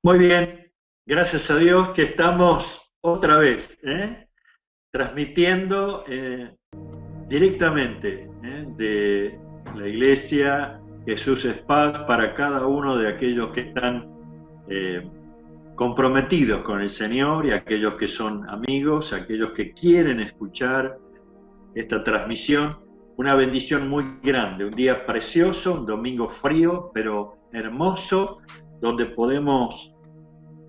Muy bien, gracias a Dios que estamos otra vez transmitiendo directamente de la Iglesia Jesús es Paz para cada uno de aquellos que están eh, comprometidos con el Señor y aquellos que son amigos, aquellos que quieren escuchar esta transmisión. Una bendición muy grande, un día precioso, un domingo frío, pero hermoso, donde podemos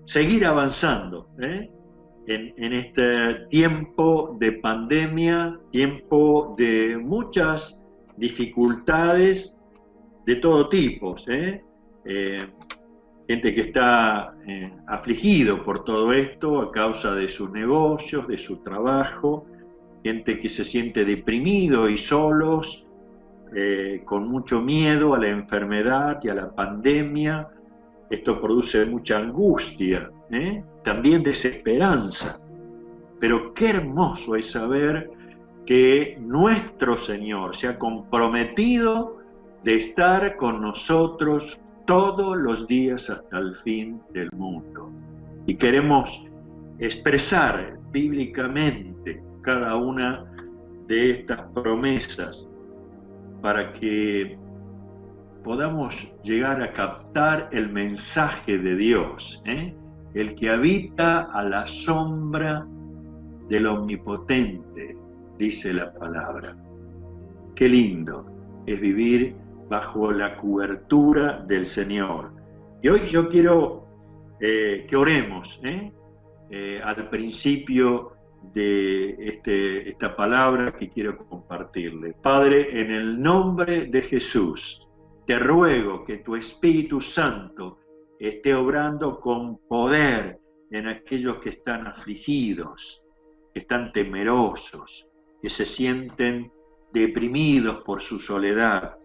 seguir avanzando en este tiempo de pandemia, tiempo de muchas dificultades de todo tipo. Gente que está afligido por todo esto a causa de sus negocios, de su trabajo, gente que se siente deprimido y solos, con mucho miedo a la enfermedad y a la pandemia. Esto produce mucha angustia, también desesperanza. Pero qué hermoso es saber que nuestro Señor se ha comprometido de estar con nosotros todos los días hasta el fin del mundo. Y queremos expresar bíblicamente cada una de estas promesas para que podamos llegar a captar el mensaje de Dios, el que habita a la sombra del Omnipotente, dice la palabra. Qué lindo es vivir bajo la cobertura del Señor. Y hoy yo quiero que oremos al principio de esta palabra que quiero compartirle. Padre, en el nombre de Jesús, te ruego que tu Espíritu Santo esté obrando con poder en aquellos que están afligidos, que están temerosos, que se sienten deprimidos por su soledad,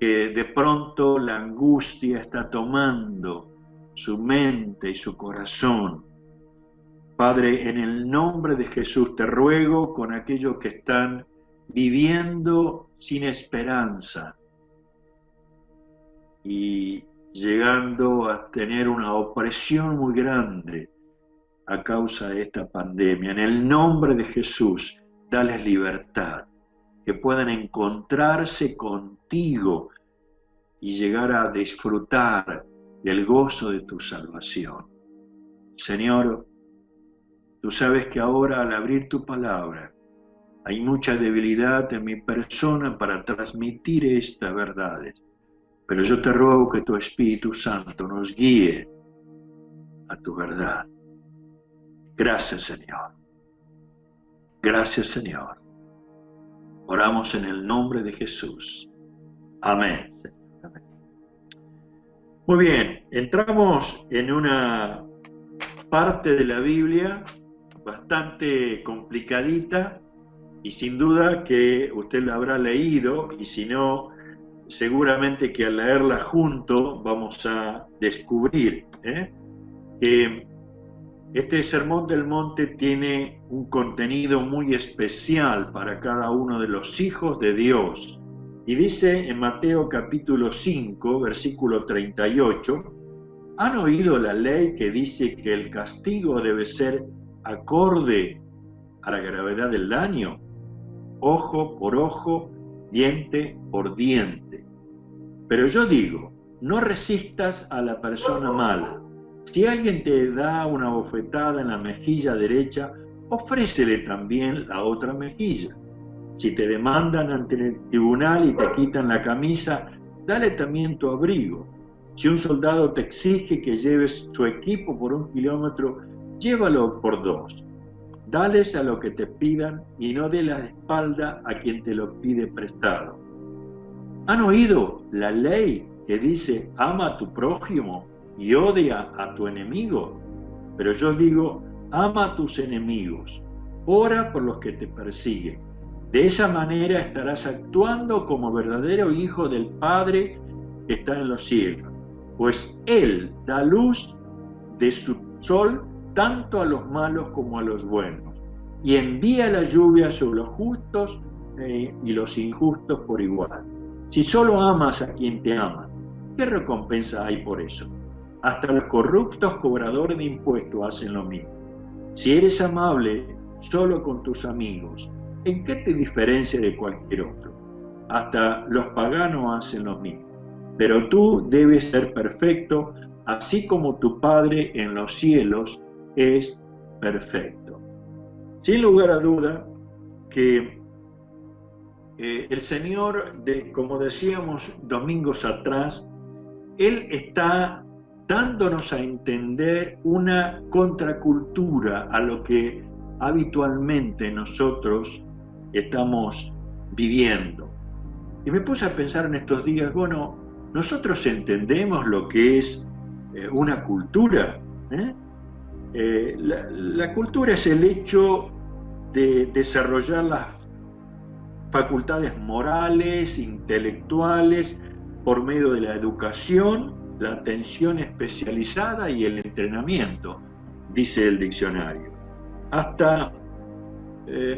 que de pronto la angustia está tomando su mente y su corazón. Padre, en el nombre de Jesús te ruego con aquellos que están viviendo sin esperanza y llegando a tener una opresión muy grande a causa de esta pandemia. En el nombre de Jesús, dales libertad, que puedan encontrarse contigo y llegar a disfrutar del gozo de tu salvación. Señor, tú sabes que ahora al abrir tu palabra hay mucha debilidad en mi persona para transmitir estas verdades, pero yo te ruego que tu Espíritu Santo nos guíe a tu verdad. Gracias, Señor. Gracias, Señor. Oramos en el nombre de Jesús. Amén. Amén. Muy bien, entramos en una parte de la Biblia bastante complicadita y sin duda que usted la habrá leído, y si no, seguramente que al leerla junto vamos a descubrir que este Sermón del Monte tiene un contenido muy especial para cada uno de los hijos de Dios. Y dice en Mateo capítulo 5, versículo 38, ¿han oído la ley que dice que el castigo debe ser acorde a la gravedad del daño? Ojo por ojo, diente por diente. Pero yo digo, no resistas a la persona mala. Si alguien te da una bofetada en la mejilla derecha, ofrécele también la otra mejilla. Si te demandan ante el tribunal y te quitan la camisa, dale también tu abrigo. Si un soldado te exige que lleves su equipo por 1 kilómetro, llévalo por 2. Dales a lo que te pidan y no dé la espalda a quien te lo pide prestado. ¿Han oído la ley que dice ama a tu prójimo y odia a tu enemigo? Pero yo digo, ama a tus enemigos, ora por los que te persiguen. De esa manera estarás actuando como verdadero hijo del Padre que está en los cielos, pues Él da luz de su sol tanto a los malos como a los buenos, y envía la lluvia sobre los justos y los injustos por igual. Si solo amas a quien te ama, ¿qué recompensa hay por eso? hasta los corruptos cobradores de impuestos hacen lo mismo. Si eres amable solo con tus amigos, ¿en qué te diferencia de cualquier otro? Hasta los paganos hacen lo mismo. Pero tú debes ser perfecto, así como tu Padre en los cielos es perfecto. Sin lugar a duda que el Señor, como decíamos domingos atrás, Él está dándonos a entender una contracultura a lo que habitualmente nosotros estamos viviendo. Y me puse a pensar en estos días, bueno, nosotros entendemos lo que es una cultura. La cultura es el hecho de desarrollar las facultades morales, intelectuales, por medio de la educación, la atención especializada y el entrenamiento, dice el diccionario. Hasta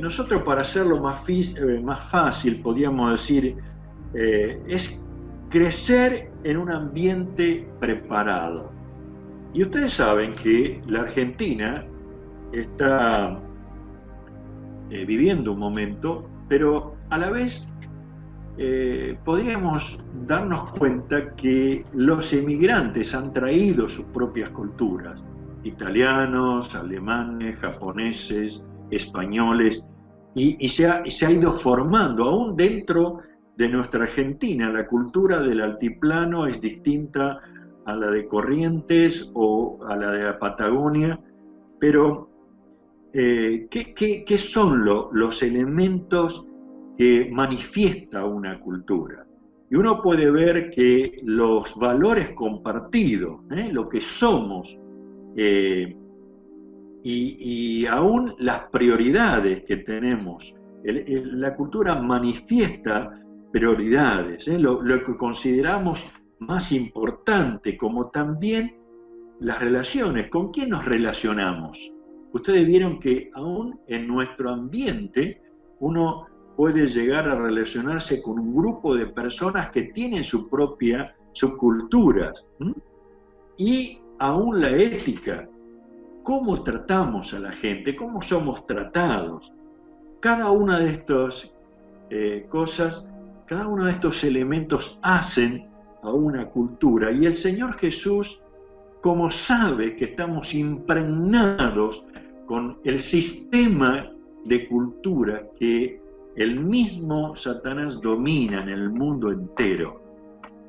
nosotros, para hacerlo más fácil, podríamos decir, es crecer en un ambiente preparado. Y ustedes saben que la Argentina está viviendo un momento, pero a la vez podríamos darnos cuenta que los emigrantes han traído sus propias culturas, italianos, alemanes, japoneses, españoles, y se ha ido formando, aún dentro de nuestra Argentina. La cultura del altiplano es distinta a la de Corrientes o a la de la Patagonia, pero ¿qué son los elementos que manifiesta una cultura? Y uno puede ver que los valores compartidos, lo que somos, y aún las prioridades que tenemos, la cultura manifiesta prioridades, lo que consideramos más importante, como también las relaciones, con quién nos relacionamos. Ustedes vieron que aún en nuestro ambiente uno puede llegar a relacionarse con un grupo de personas que tienen sus culturas, y aún la ética, cómo tratamos a la gente, cómo somos tratados. Cada una de estas cosas, cada uno de estos elementos hacen a una cultura, y el Señor Jesús, como sabe que estamos impregnados con el sistema de cultura que el mismo Satanás domina en el mundo entero,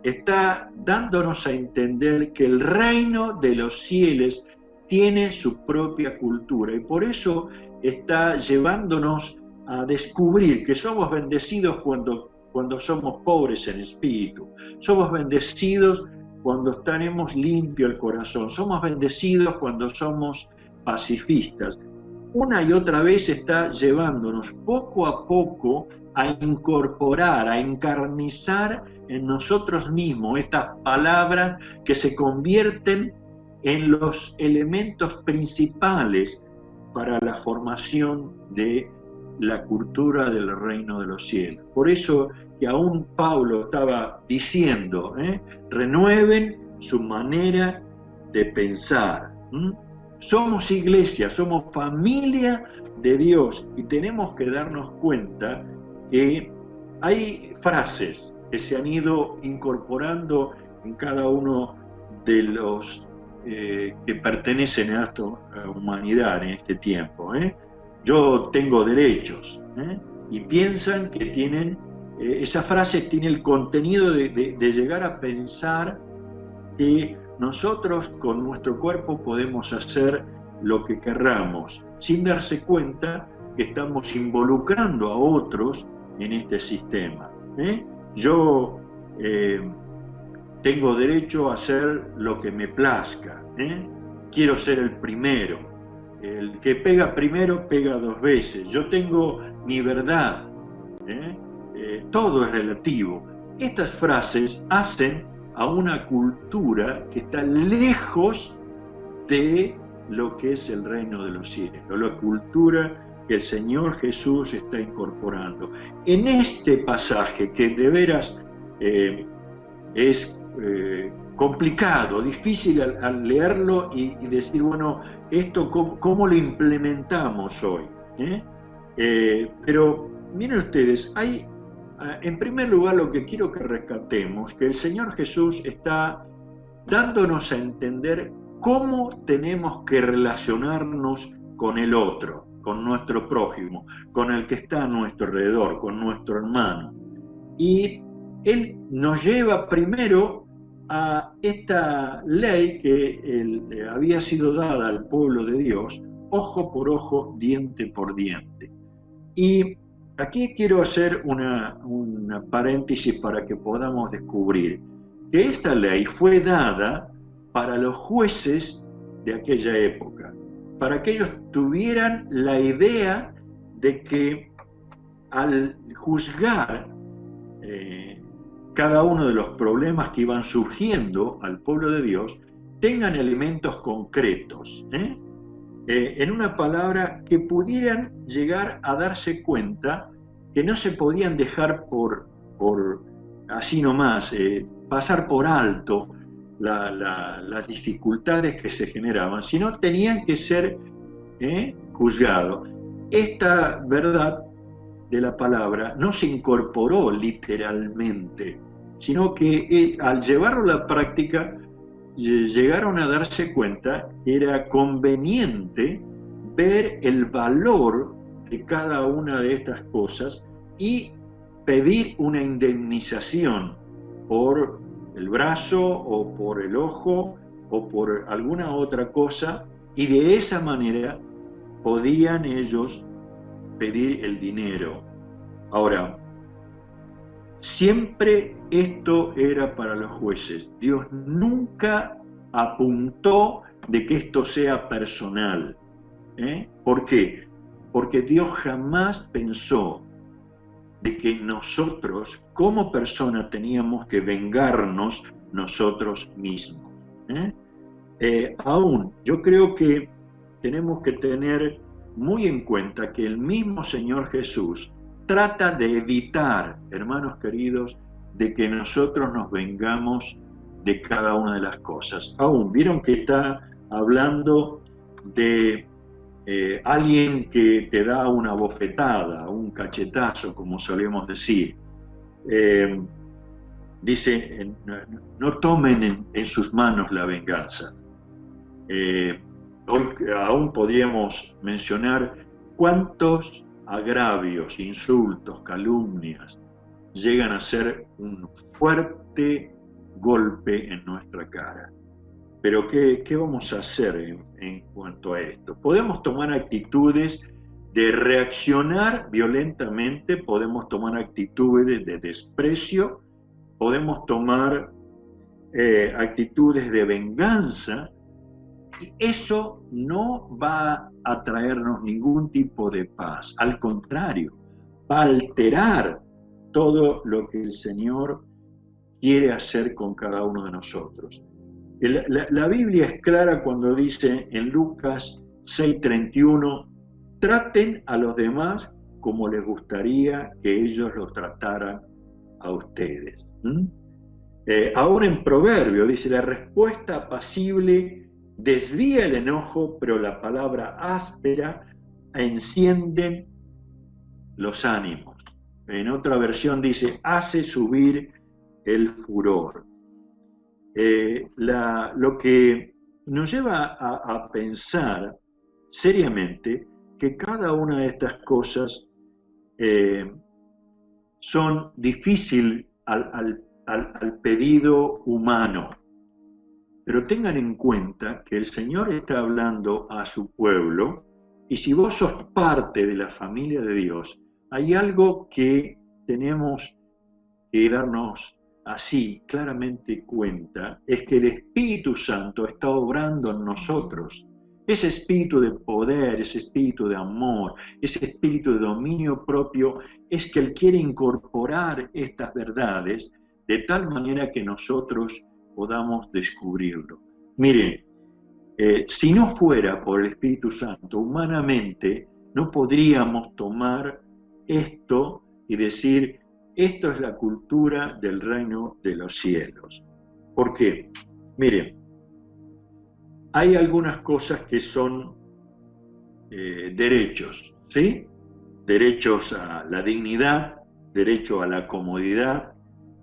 está dándonos a entender que el reino de los cielos tiene su propia cultura, y por eso está llevándonos a descubrir que somos bendecidos cuando somos pobres en espíritu, somos bendecidos cuando tenemos limpio el corazón, somos bendecidos cuando somos pacifistas. Una y otra vez está llevándonos poco a poco a incorporar, a encarnizar en nosotros mismos estas palabras que se convierten en los elementos principales para la formación de la cultura del reino de los cielos. Por eso que aún Pablo estaba diciendo, renueven su manera de pensar. Somos iglesia, somos familia de Dios, y tenemos que darnos cuenta que hay frases que se han ido incorporando en cada uno de los que pertenecen a esta humanidad en este tiempo. Yo tengo derechos, y piensan que tienen, esa frase tiene el contenido de llegar a pensar que nosotros con nuestro cuerpo podemos hacer lo que querramos, sin darse cuenta que estamos involucrando a otros en este sistema. Yo tengo derecho a hacer lo que me plazca, quiero ser el primero. El que pega primero pega dos veces. Yo tengo mi verdad. Todo es relativo. Estas frases hacen a una cultura que está lejos de lo que es el reino de los cielos, la cultura que el Señor Jesús está incorporando. En este pasaje, que de veras es complicado, difícil al leerlo y decir, bueno, esto cómo lo implementamos hoy. Pero miren ustedes, hay, en primer lugar, lo que quiero que rescatemos, que el Señor Jesús está dándonos a entender cómo tenemos que relacionarnos con el otro, con nuestro prójimo, con el que está a nuestro alrededor, con nuestro hermano. Y Él nos lleva primero a esta ley que había sido dada al pueblo de Dios, ojo por ojo, diente por diente. Y aquí quiero hacer una paréntesis para que podamos descubrir que esta ley fue dada para los jueces de aquella época, para que ellos tuvieran la idea de que al juzgar cada uno de los problemas que iban surgiendo al pueblo de Dios, tengan elementos concretos. En una palabra, que pudieran llegar a darse cuenta que no se podían dejar por así nomás, pasar por alto las dificultades que se generaban, sino tenían que ser juzgados. Esta verdad de la palabra no se incorporó literalmente, sino que al llevarlo a la práctica llegaron a darse cuenta que era conveniente ver el valor de cada una de estas cosas y pedir una indemnización por el brazo o por el ojo o por alguna otra cosa, y de esa manera podían ellos pedir el dinero. Ahora, siempre esto era para los jueces. Dios nunca apuntó de que esto sea personal. ¿Por qué? Porque Dios jamás pensó de que nosotros como personas teníamos que vengarnos nosotros mismos. Aún, yo creo que tenemos que tener muy en cuenta que el mismo Señor Jesús trata de evitar, hermanos queridos, de que nosotros nos vengamos de cada una de las cosas. Aún, vieron que está hablando de alguien que te da una bofetada, un cachetazo, como solemos decir. Dice, no tomen en sus manos la venganza. Hoy aún podríamos mencionar cuántos agravios, insultos, calumnias llegan a ser un fuerte golpe en nuestra cara. Pero ¿qué vamos a hacer en cuanto a esto? Podemos tomar actitudes de reaccionar violentamente, podemos tomar actitudes de desprecio, podemos tomar actitudes de venganza, y eso no va a traernos ningún tipo de paz. Al contrario, va a alterar todo lo que el Señor quiere hacer con cada uno de nosotros. La Biblia es clara cuando dice en Lucas 6:31, traten a los demás como les gustaría que ellos los trataran a ustedes. Ahora en Proverbio dice, la respuesta apacible desvía el enojo, pero la palabra áspera enciende los ánimos. En otra versión dice, hace subir el furor. Lo que nos lleva a pensar seriamente que cada una de estas cosas son difíciles al pedido humano. Pero tengan en cuenta que el Señor está hablando a su pueblo, y si vos sos parte de la familia de Dios, hay algo que tenemos que darnos así claramente cuenta, es que el Espíritu Santo está obrando en nosotros. Ese espíritu de poder, ese espíritu de amor, ese espíritu de dominio propio, es que Él quiere incorporar estas verdades de tal manera que nosotros podamos descubrirlo. Miren, si no fuera por el Espíritu Santo, humanamente no podríamos tomar esto y decir, esto es la cultura del reino de los cielos. ¿Por qué? Miren, hay algunas cosas que son derechos, ¿sí? Derechos a la dignidad, derecho a la comodidad,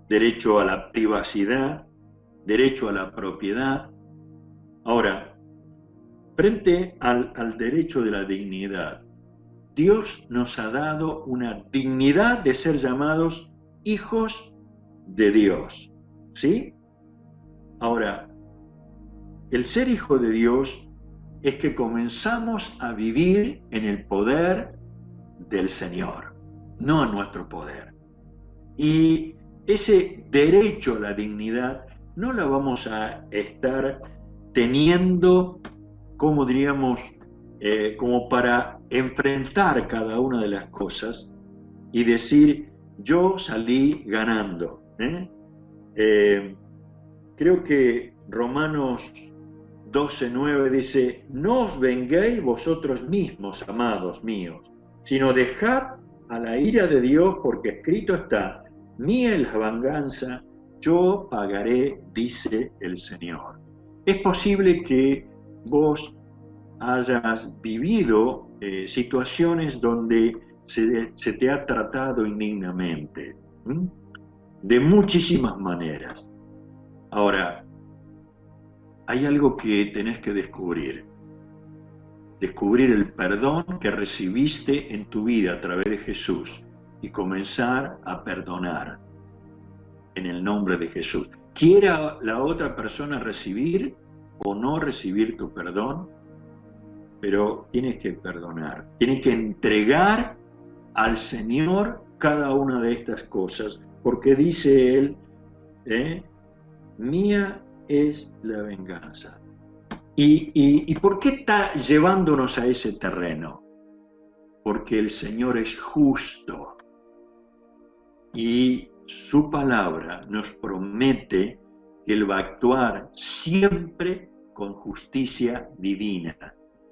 derecho a la privacidad, derecho a la propiedad. Ahora, frente al derecho de la dignidad, Dios nos ha dado una dignidad de ser llamados hijos de Dios, ¿sí? Ahora, el ser hijo de Dios es que comenzamos a vivir en el poder del Señor, no en nuestro poder. Y ese derecho a la dignidad no la vamos a estar teniendo, como diríamos, como para enfrentar cada una de las cosas y decir, yo salí ganando. Creo que Romanos 12:9 dice, no os venguéis vosotros mismos, amados míos, sino dejad a la ira de Dios, porque escrito está, mía es la venganza, yo pagaré, dice el Señor. Es posible que vos hayas vivido situaciones donde se te ha tratado indignamente, de muchísimas maneras. Ahora, hay algo que tenés que descubrir. Descubrir el perdón que recibiste en tu vida a través de Jesús y comenzar a perdonar en el nombre de Jesús. Quiera la otra persona recibir o no recibir tu perdón, pero tienes que perdonar. Tienes que entregar al Señor cada una de estas cosas, porque dice Él, mía es la venganza. ¿Y por qué está llevándonos a ese terreno? Porque el Señor es justo y su palabra nos promete que Él va a actuar siempre con justicia divina.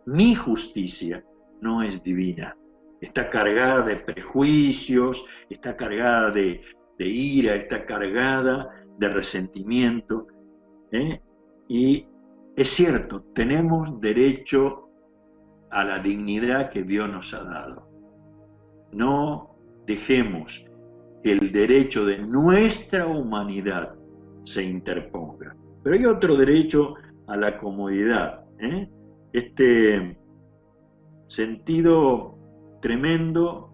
Mi justicia no es divina, está cargada de prejuicios, está cargada de ira, está cargada de resentimiento, y es cierto, tenemos derecho a la dignidad que Dios nos ha dado. No dejemos que el derecho de nuestra humanidad se interponga. Pero hay otro derecho a la comodidad. Este sentido tremendo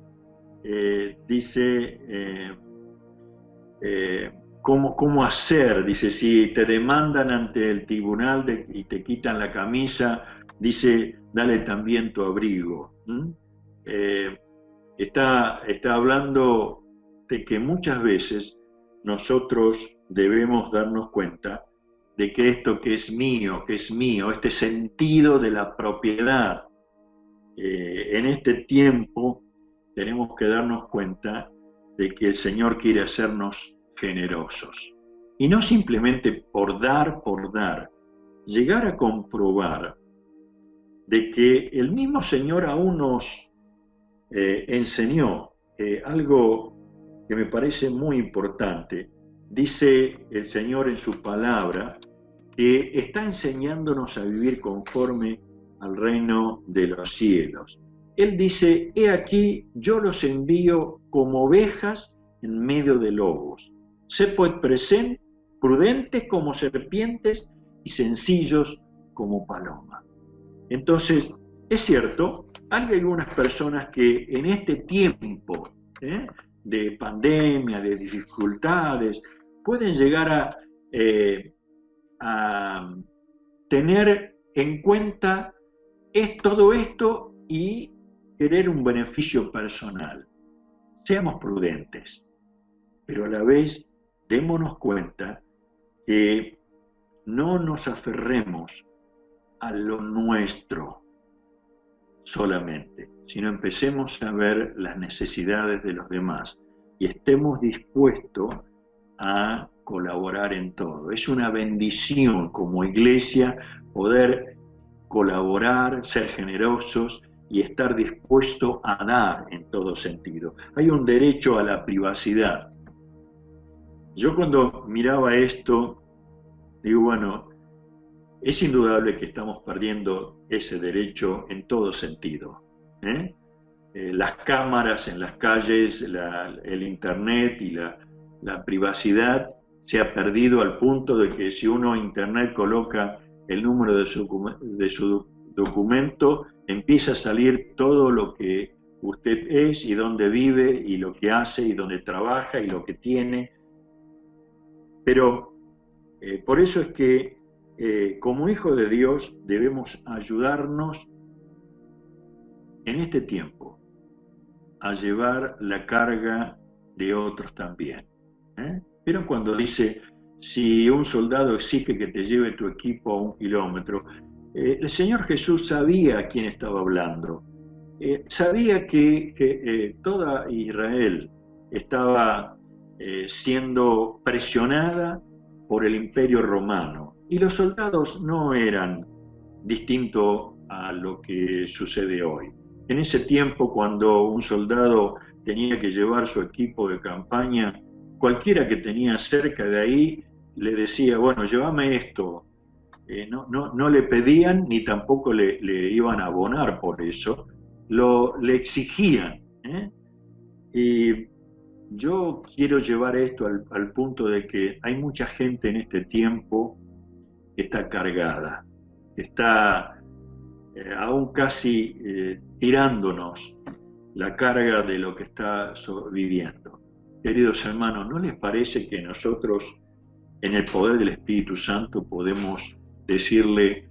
dice... ¿Cómo hacer? Dice, si te demandan ante el tribunal y te quitan la camisa, dice, dale también tu abrigo. Está hablando de que muchas veces nosotros debemos darnos cuenta de que esto que es mío, este sentido de la propiedad, en este tiempo tenemos que darnos cuenta de que el Señor quiere hacernos generosos. Y no simplemente por dar, llegar a comprobar de que el mismo Señor aún nos enseñó algo que me parece muy importante. Dice el Señor en su palabra que está enseñándonos a vivir conforme al reino de los cielos. Él dice, he aquí, yo los envío como ovejas en medio de lobos. Sé pues prudentes como serpientes y sencillos como palomas. Entonces, es cierto, hay algunas personas que en este tiempo de pandemia, de dificultades, pueden llegar a tener en cuenta todo esto y querer un beneficio personal. Seamos prudentes, pero a la vez démonos cuenta que no nos aferremos a lo nuestro solamente, sino empecemos a ver las necesidades de los demás y estemos dispuestos a colaborar en todo. Es una bendición como iglesia poder colaborar, ser generosos y estar dispuesto a dar en todo sentido. Hay un derecho a la privacidad. Yo cuando miraba esto Digo, bueno, es indudable que estamos perdiendo ese derecho en todo sentido. Las cámaras en las calles, el internet y la privacidad se ha perdido al punto de que si uno en internet coloca el número de su documento, empieza a salir todo lo que usted es y dónde vive y lo que hace y dónde trabaja y lo que tiene. Pero por eso es que como hijos de Dios debemos ayudarnos en este tiempo a llevar la carga de otros también. Pero cuando dice, si un soldado exige que te lleve tu equipo a 1 kilómetro, el Señor Jesús sabía a quién estaba hablando. Sabía que toda Israel estaba siendo presionada por el Imperio Romano y los soldados no eran distintos a lo que sucede hoy. En ese tiempo, cuando un soldado tenía que llevar su equipo de campaña, cualquiera que tenía cerca de ahí le decía, bueno, llévame esto. No le pedían ni tampoco le iban a abonar por eso, le exigían. Y yo quiero llevar esto al punto de que hay mucha gente en este tiempo que está cargada, que está aún casi tirándonos la carga de lo que está viviendo. Queridos hermanos, ¿no les parece que nosotros, en el poder del Espíritu Santo, podemos decirle,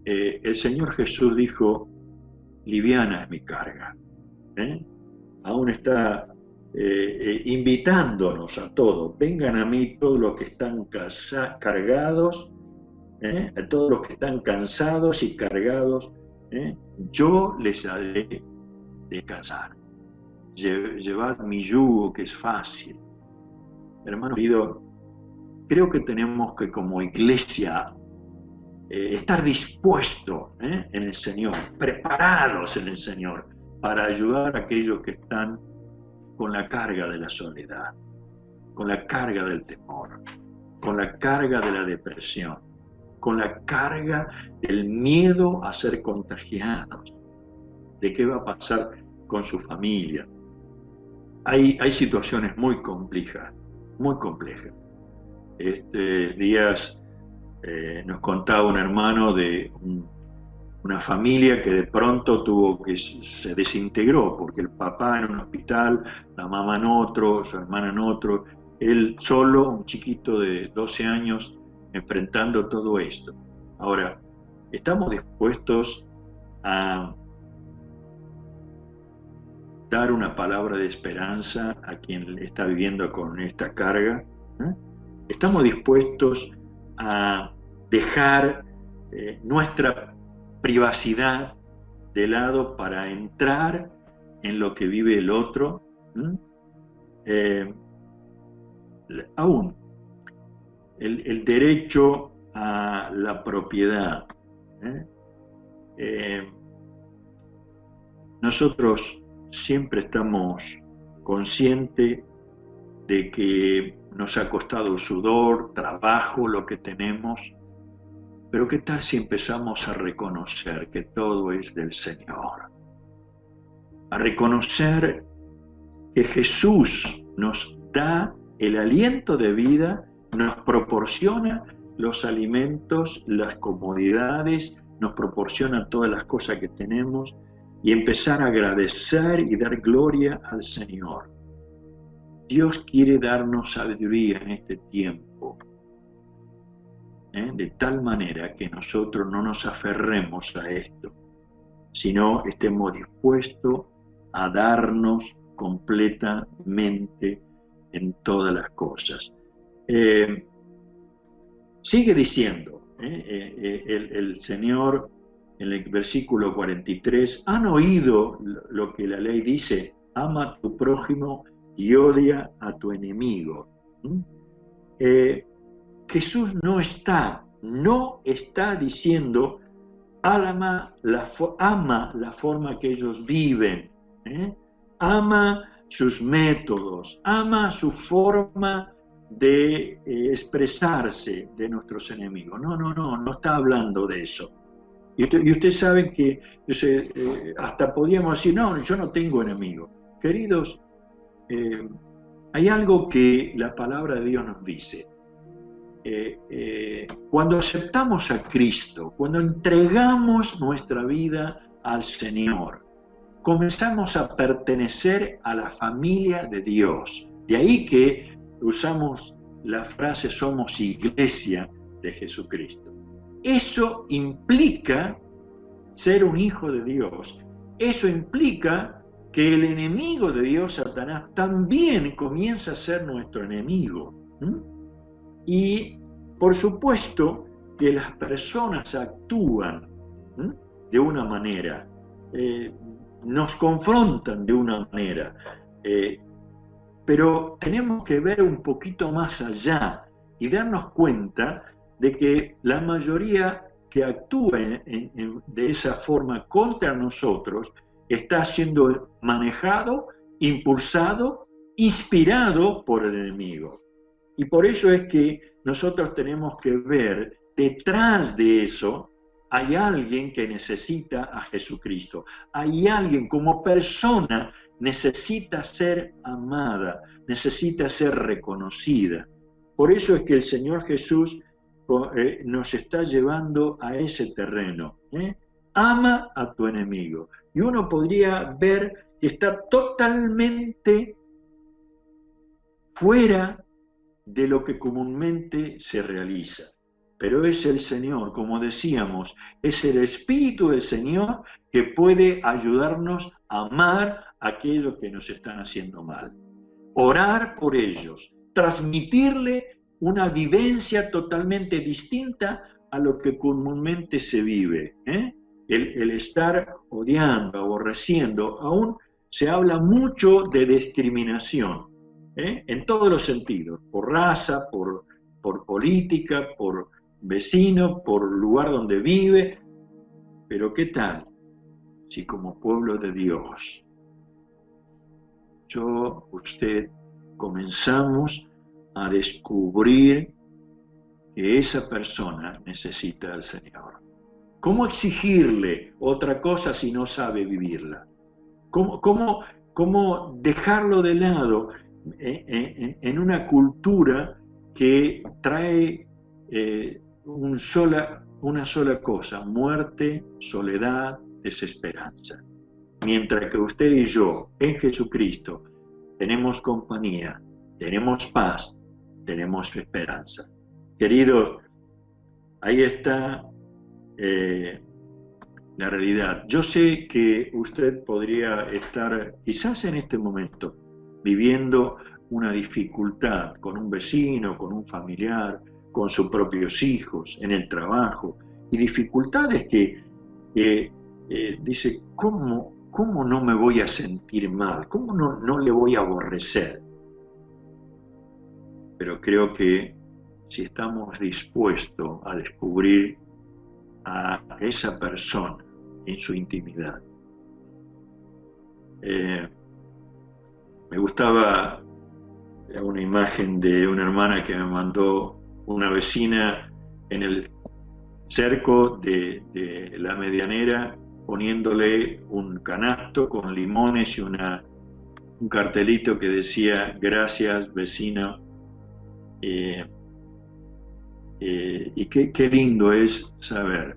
el Señor Jesús dijo, liviana es mi carga? Aún está invitándonos a todos, vengan a mí todos los que están cargados, a todos los que están cansados y cargados, yo les haré descansar. Llevar mi yugo, que es fácil. Hermano querido, creo que tenemos que como iglesia estar dispuestos en el Señor, preparados en el Señor, para ayudar a aquellos que están con la carga de la soledad, con la carga del temor, con la carga de la depresión, con la carga del miedo a ser contagiados, de qué va a pasar con su familia. Hay situaciones muy complejas, muy complejas. Días nos contaba un hermano de una familia que de pronto se desintegró porque el papá en un hospital, la mamá en otro, su hermana en otro, él solo, un chiquito de 12 años, enfrentando todo esto. Ahora, ¿estamos dispuestos a dar una palabra de esperanza a quien está viviendo con esta carga? ¿Estamos dispuestos a dejar nuestra privacidad de lado para entrar en lo que vive el otro? Aún, el derecho a la propiedad. Nosotros siempre estamos conscientes de que nos ha costado sudor, trabajo, lo que tenemos, pero ¿qué tal si empezamos a reconocer que todo es del Señor? A reconocer que Jesús nos da el aliento de vida, nos proporciona los alimentos, las comodidades, nos proporciona todas las cosas que tenemos y empezar a agradecer y dar gloria al Señor. Dios quiere darnos sabiduría en este tiempo, de tal manera que nosotros no nos aferremos a esto, sino estemos dispuestos a darnos completamente en todas las cosas. Sigue diciendo el Señor en el versículo 43, ¿han oído lo que la ley dice? Ama a tu prójimo y odia a tu enemigo. Jesús no está diciendo, ama la forma que ellos viven, ama sus métodos, ama su forma de expresarse de nuestros enemigos. No está hablando de eso. Y usted sabe que hasta podríamos decir, no, yo no tengo enemigos. Queridos, hay algo que la palabra de Dios nos dice. Cuando aceptamos a Cristo, cuando entregamos nuestra vida al Señor, comenzamos a pertenecer a la familia de Dios. De ahí que usamos la frase somos iglesia de Jesucristo. Eso implica ser un hijo de Dios. Eso implica que el enemigo de Dios, Satanás, también comienza a ser nuestro enemigo. Y por supuesto que las personas actúan de una manera, nos confrontan de una manera, pero tenemos que ver un poquito más allá y darnos cuenta de que la mayoría que actúa de esa forma contra nosotros está siendo manejado, impulsado, inspirado por el enemigo. Y por eso es que nosotros tenemos que ver detrás de eso hay alguien que necesita a Jesucristo. Hay alguien como persona necesita ser amada, necesita ser reconocida. Por eso es que el Señor Jesús nos está llevando a ese terreno. Ama a tu enemigo. Y uno podría ver que está totalmente fuera de lo que comúnmente se realiza. Pero es el Señor, como decíamos, es el Espíritu del Señor que puede ayudarnos a amar a aquellos que nos están haciendo mal. Orar por ellos, transmitirle una vivencia totalmente distinta a lo que comúnmente se vive. El estar odiando, aborreciendo, aún se habla mucho de discriminación, en todos los sentidos, por raza, por política, por vecino, por lugar donde vive. Pero ¿qué tal si como pueblo de Dios, usted, comenzamos a descubrir que esa persona necesita al Señor? ¿Cómo exigirle otra cosa si no sabe vivirla? ¿Cómo dejarlo de lado en una cultura que trae una sola cosa: muerte, soledad, desesperanza? Mientras que usted y yo, en Jesucristo, tenemos compañía, tenemos paz, tenemos esperanza. Queridos, ahí está la realidad. Yo sé que usted podría estar, quizás en este momento, viviendo una dificultad con un vecino, con un familiar, con sus propios hijos, en el trabajo, y dificultades que dice, ¿cómo no me voy a sentir mal? ¿Cómo no le voy a aborrecer? Pero creo que si estamos dispuestos a descubrir a esa persona en su intimidad. Me gustaba una imagen de una hermana que me mandó una vecina en el cerco de la medianera, poniéndole un canasto con limones y un cartelito que decía gracias vecino. Y qué lindo es saber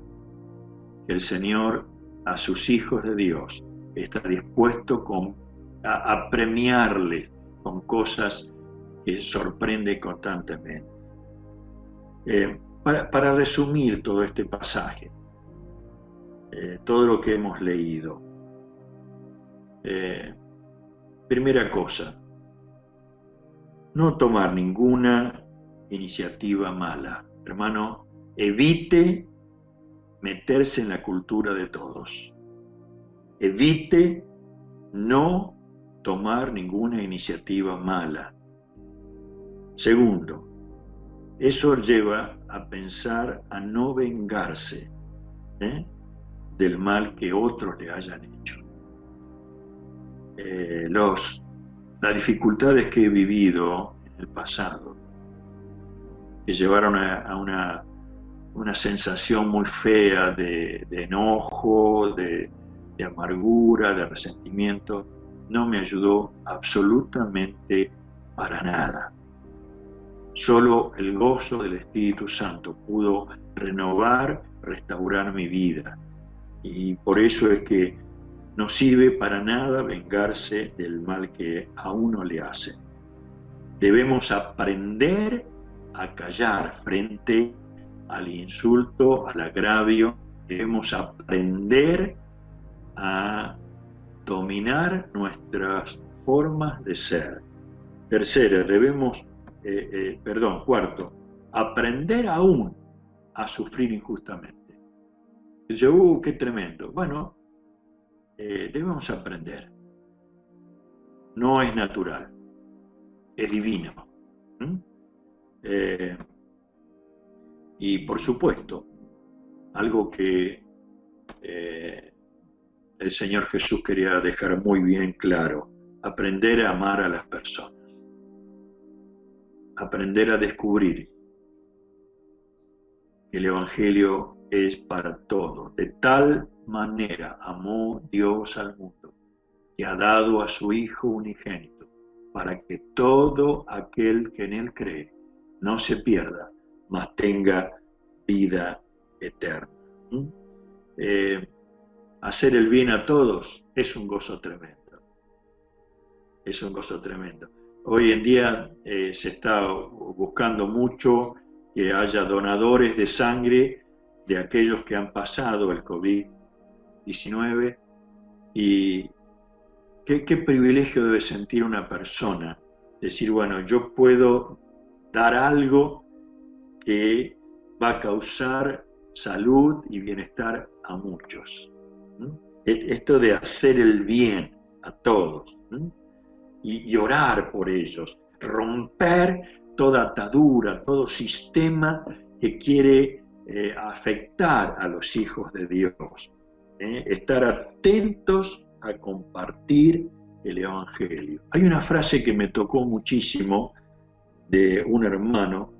que el Señor a sus hijos de Dios está dispuesto a premiarle con cosas que sorprende constantemente. Para resumir todo este pasaje, todo lo que hemos leído, primera cosa, no tomar ninguna iniciativa mala. Hermano, evite meterse en la cultura de todos. Evite no tomar ninguna iniciativa mala. Segundo, eso lleva a pensar a no vengarse del mal que otros le hayan hecho. Las dificultades que he vivido en el pasado que llevaron a una sensación muy fea de enojo, de amargura, de resentimiento, no me ayudó absolutamente para nada. Solo el gozo del Espíritu Santo pudo renovar, restaurar mi vida. Y por eso es que no sirve para nada vengarse del mal que a uno le hacen. Debemos aprender a callar frente al insulto, al agravio. Debemos aprender a dominar nuestras formas de ser. Tercero, cuarto, aprender aún a sufrir injustamente. Dice, qué tremendo. Bueno, debemos aprender. No es natural, es divino. Y por supuesto, algo que el Señor Jesús quería dejar muy bien claro, aprender a amar a las personas, aprender a descubrir que el Evangelio es para todos. De tal manera amó Dios al mundo, que ha dado a su Hijo unigénito, para que todo aquel que en Él cree no se pierda, mas tenga vida eterna. Hacer el bien a todos es un gozo tremendo. Es un gozo tremendo. Hoy en día se está buscando mucho que haya donadores de sangre de aquellos que han pasado el COVID-19 y qué privilegio debe sentir una persona, decir, bueno, yo puedo dar algo que va a causar salud y bienestar a muchos. Esto de hacer el bien a todos y orar por ellos, romper toda atadura, todo sistema que quiere afectar a los hijos de Dios. Estar atentos a compartir el Evangelio. Hay una frase que me tocó muchísimo de un hermano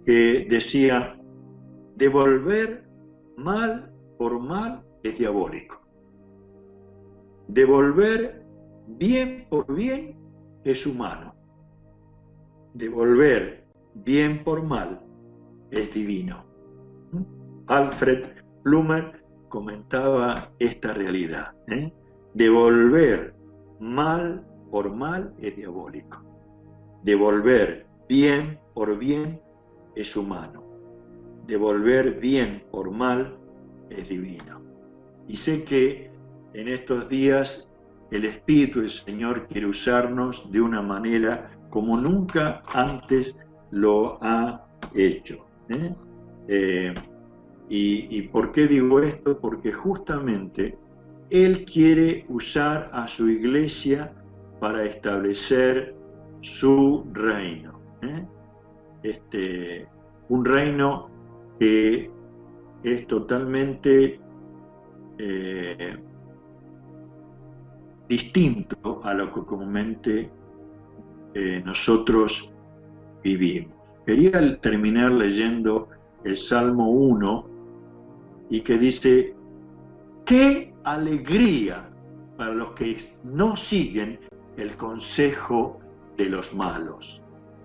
que decía, devolver mal por mal es diabólico. Devolver bien por bien es humano. Devolver bien por mal es divino. Alfred Plummer comentaba esta realidad. Devolver mal por mal es diabólico. Devolver bien por bien es humano. Devolver bien por mal es divino. Y sé que en estos días el Espíritu del Señor quiere usarnos de una manera como nunca antes lo ha hecho. ¿Y por qué digo esto? Porque justamente Él quiere usar a su iglesia para establecer su reino. Un reino que es totalmente distinto a lo que comúnmente nosotros vivimos. Quería terminar leyendo el Salmo 1 y que dice, ¡qué alegría para los que no siguen el consejo de los malos,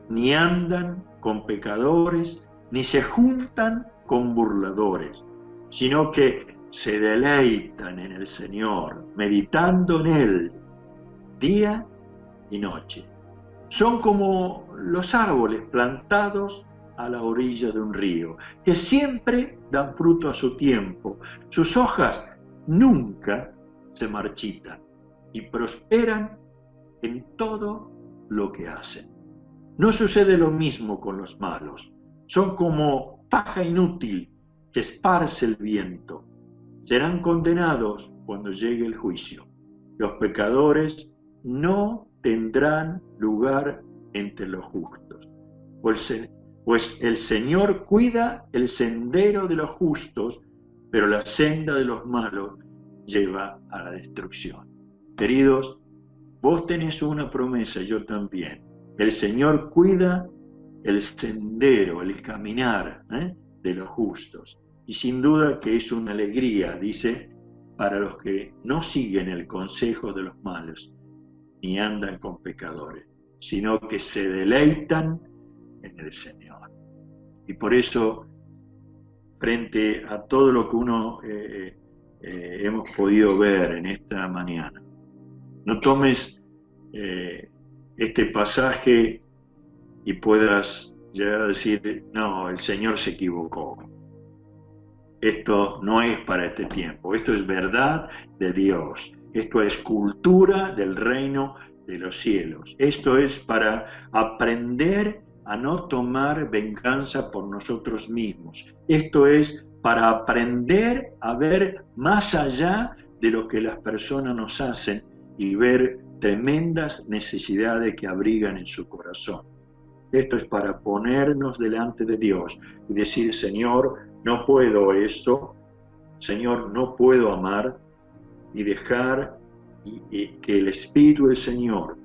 ni andan con pecadores, ni se juntan con burladores, sino que se deleitan en el Señor, meditando en Él día y noche. Son como los árboles plantados a la orilla de un río, que siempre dan fruto a su tiempo. Sus hojas nunca se marchitan y prosperan en todo lo que hacen. No sucede lo mismo con los malos. Son como paja inútil que esparce el viento. Serán condenados cuando llegue el juicio. Los pecadores no tendrán lugar entre los justos, pues el Señor cuida el sendero de los justos, pero la senda de los malos lleva a la destrucción. Queridos, vos tenés una promesa, yo también. El Señor cuida el sendero, el caminar de los justos. Y sin duda que es una alegría, dice, para los que no siguen el consejo de los malos, ni andan con pecadores, sino que se deleitan en el Señor. Y por eso, frente a todo lo que hemos podido ver en esta mañana, no tomes este pasaje y puedas llegar a decir, no, el Señor se equivocó. Esto no es para este tiempo, esto es verdad de Dios, esto es cultura del reino de los cielos, esto es para aprender a no tomar venganza por nosotros mismos, esto es para aprender a ver más allá de lo que las personas nos hacen y ver tremendas necesidades que abrigan en su corazón. Esto es para ponernos delante de Dios y decir, Señor, no puedo esto, Señor, no puedo amar, y dejar que el Espíritu del Señor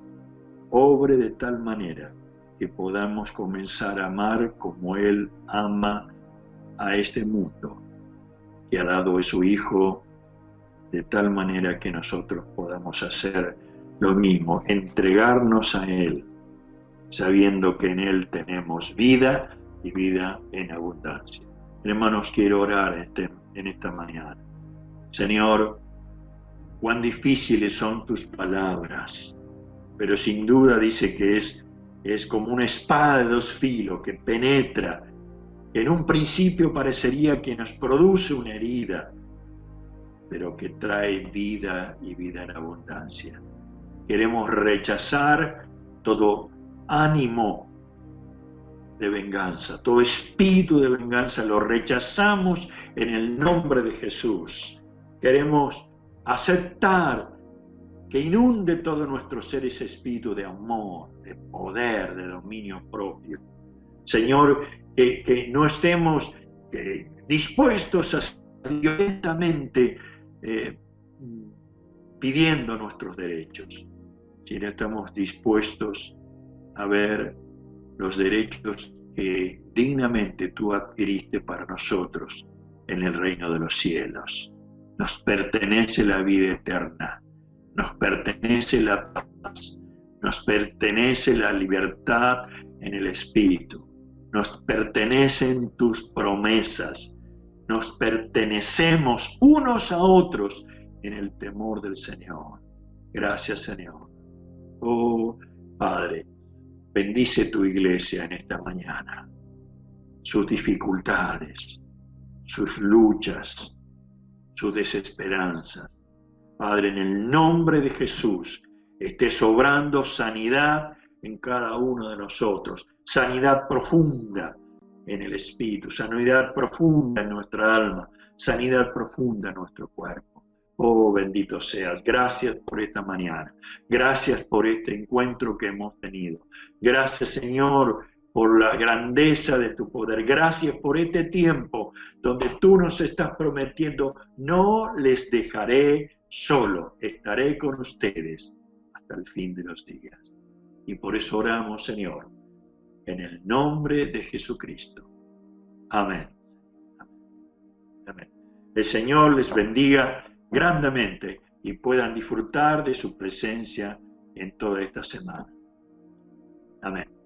obre de tal manera que podamos comenzar a amar como Él ama a este mundo, que ha dado a su Hijo, de tal manera que nosotros podamos hacer lo mismo, entregarnos a Él, sabiendo que en Él tenemos vida y vida en abundancia. Hermanos, quiero orar en esta mañana. Señor, cuán difíciles son tus palabras, pero sin duda dice que es como una espada de dos filos que penetra, que en un principio parecería que nos produce una herida, pero que trae vida y vida en abundancia. Queremos rechazar todo ánimo de venganza, todo espíritu de venganza lo rechazamos en el nombre de Jesús. Queremos aceptar que inunde todo nuestro ser ese espíritu de amor, de poder, de dominio propio. Señor, que no estemos dispuestos a violentamente pidiendo nuestros derechos, sino estamos dispuestos a ver los derechos que dignamente tú adquiriste para nosotros en el reino de los cielos. Nos pertenece la vida eterna, nos pertenece la paz, nos pertenece la libertad en el Espíritu, nos pertenecen tus promesas, nos pertenecemos unos a otros en el temor del Señor. Gracias, Señor. Oh, Padre, bendice tu iglesia en esta mañana, sus dificultades, sus luchas, sus desesperanzas. Padre, en el nombre de Jesús, esté sobrando sanidad en cada uno de nosotros, sanidad profunda en el espíritu, sanidad profunda en nuestra alma, sanidad profunda en nuestro cuerpo. Oh, bendito seas. Gracias por esta mañana. Gracias por este encuentro que hemos tenido. Gracias, Señor, por la grandeza de tu poder. Gracias por este tiempo donde tú nos estás prometiendo, no les dejaré solo, estaré con ustedes hasta el fin de los días. Y por eso oramos, Señor, en el nombre de Jesucristo. Amén. Amén. El Señor les bendiga grandemente y puedan disfrutar de su presencia en toda esta semana. Amén.